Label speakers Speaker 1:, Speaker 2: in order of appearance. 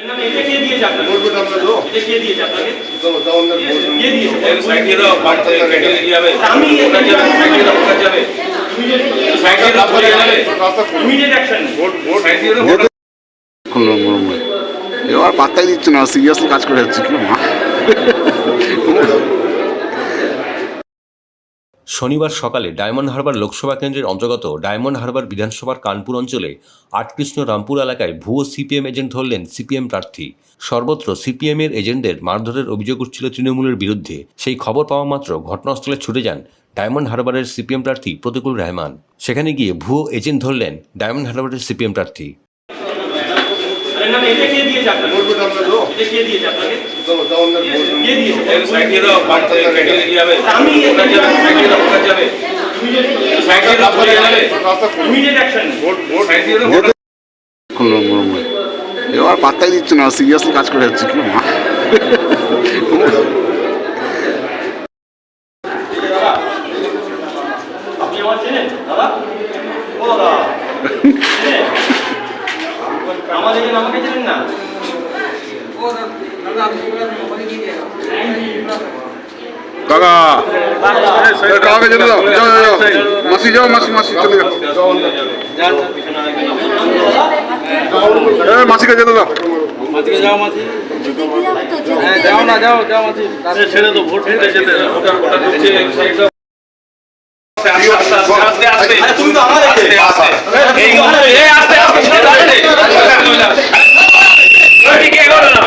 Speaker 1: এটা কে দিয়েছে আপনাকে?
Speaker 2: বলবেন আপনাকে তো?
Speaker 1: এটা কে দিয়েছে আপনাকে?
Speaker 2: চলো যাও না বলবেন।
Speaker 1: কে দিয়েছে?
Speaker 3: সাইড দিয়ে দাও, বাড়িতে কেটে দিয়ে যাবে।
Speaker 1: আমি
Speaker 3: ওটা যাবে, সাইড দিয়ে দাও, ওটা যাবে। সাইড দিয়ে দাও, চলে যাবে।
Speaker 2: রাস্তা খুলুন।
Speaker 1: Immediate action.
Speaker 2: ভোট
Speaker 3: সাইড দিয়ে দাও,
Speaker 4: এবার পাত্তাই দিচ্ছে না, সিরিয়াসলি কাজ করে যাচ্ছে কি মা।
Speaker 5: শনিবার সকালে ডায়মন্ড হারবার লোকসভা কেন্দ্রের অন্তর্গত ডায়মন্ড হারবার বিধানসভার কানপুর অঞ্চলে আটকৃষ্ণ রামপুর এলাকায় ভুয়ো সিপিএম এজেন্ট ধরলেন সিপিএম প্রার্থী। সর্বত্র সিপিএমের এজেন্টদের মারধরের অভিযোগ উঠছিল তৃণমূলের বিরুদ্ধে। সেই খবর পাওয়া মাত্র ঘটনাস্থলে ছুটে যান ডায়মন্ড হারবারের সিপিএম প্রার্থী প্রতিকুল রহমান। সেখানে গিয়ে ভুয়ো এজেন্ট ধরলেন ডায়মন্ড হারবারের সিপিএম প্রার্থী।
Speaker 1: এটা কে দিয়েছে আপনাকে?
Speaker 2: বলবেন আপনাকে তো?
Speaker 1: এটা কে দিয়েছে আপনাকে?
Speaker 2: চলো যাও না বলবেন।
Speaker 1: কে দিয়েছে?
Speaker 3: সাইড দিয়ে দাও, বাড়িতে কেটে দিয়ে যাবে।
Speaker 1: আমি
Speaker 3: ওটা যাবে, সাইড দিয়ে দাও, ওটা যাবে। সাইড দিয়ে দাও, চলে যাবে।
Speaker 2: রাস্তা খুলুন।
Speaker 1: Immediate action.
Speaker 3: সাইড দিয়ে দাও,
Speaker 4: এবার পাত্তাই দিচ্ছে না, সিরিয়াসলি কাজ করে যাচ্ছে কি মা।
Speaker 1: আপনি আমার চেনেন দাদা? ও দাদা চেনেন? আমাকে চেনেন না?
Speaker 4: কাকা কাকাকে যেতে দাও, যাও যাও মাসি, যাও মাসি, মাসি চলে যাও, মাসিকে যেতে দাও।
Speaker 3: ছেড়ে তো ভোট দিতে যেতে দাও। ওটা হচ্ছে সাইড দাও। আস্তে আস্তে
Speaker 1: আরে তুমি তো আমার
Speaker 3: আস্তে আস্তে এই আস্তে আস্তে ছেড়ে দাও রে। ঠিক আছে করো না।